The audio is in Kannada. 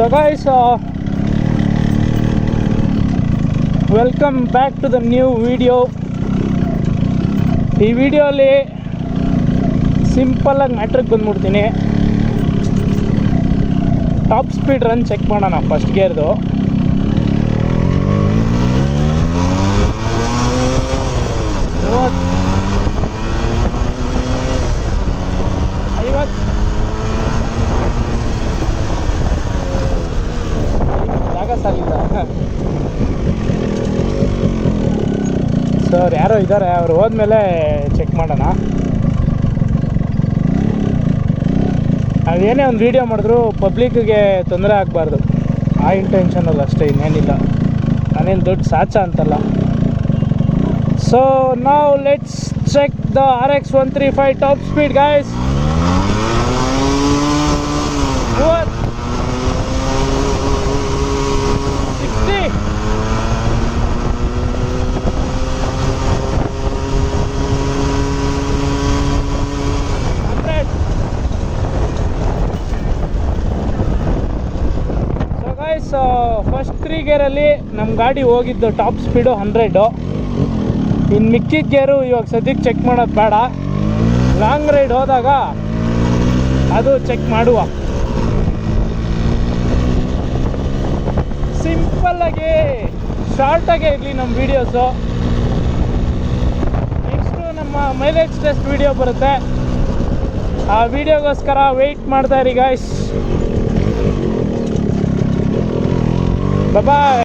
So guys, welcome back to the new video. ಈ ವಿಡಿಯೋಲಿ ಸಿಂಪಲ್ಲಾಗಿ ಮ್ಯಾಟ್ರಿಗೆ ಬಂದ್ಬಿಡ್ತೀನಿ. ಟಾಪ್ ಸ್ಪೀಡ್ ರನ್ ಚೆಕ್ ಮಾಡೋಣ ಫಸ್ಟ್ ಗೇರ್ದು. ಜಾಗ ಸಾಲಿಲ್ಲ ಸರ್, ಯಾರೋ ಇದ್ದಾರೆ, ಅವ್ರು ಹೋದ್ಮೇಲೆ ಚೆಕ್ ಮಾಡೋಣ. ನಾವೇನೇ ಒಂದು ವೀಡಿಯೋ ಮಾಡಿದ್ರು ಪಬ್ಲಿಕ್ಕಿಗೆ ತೊಂದರೆ ಆಗಬಾರ್ದು, ಆ ಇಂಟೆನ್ಷನಲ್ಲಿ ಅಷ್ಟೇ, ಇನ್ನೇನಿಲ್ಲ. ನಾನೇನು ದೊಡ್ಡ ಸಾಚ ಅಂತಲ್ಲ. ಸೊ ನಾವು let's check the RX 135 top speed guys. First 3 ಗೇರಲ್ಲಿ ನಮ್ಮ ಗಾಡಿ ಹೋಗಿದ್ದು ಟಾಪ್ ಸ್ಪೀಡು 100. ಇನ್ನು ಮಿಕ್ಕಿದ ಗೇರು ಇವಾಗ ಸದ್ಯಕ್ಕೆ ಚೆಕ್ ಮಾಡೋದು ಬೇಡ, ಲಾಂಗ್ ರೈಡ್ ಹೋದಾಗ ಅದು ಚೆಕ್ ಮಾಡುವ. ಸಿಂಪಲ್ಲಾಗಿ ಶಾರ್ಟಾಗೇ ಇರಲಿ ನಮ್ಮ ವೀಡಿಯೋಸು. ನೆಕ್ಸ್ಟು ನಮ್ಮ ಮೈಲೇಜ್ ಟೆಸ್ಟ್ ವೀಡಿಯೋ ಬರುತ್ತೆ, ಆ ವೀಡಿಯೋಗೋಸ್ಕರ ವೆಯ್ಟ್ ಮಾಡ್ತಾ ಇರಿ ಗಾಯ್ಸ್. Bye-bye.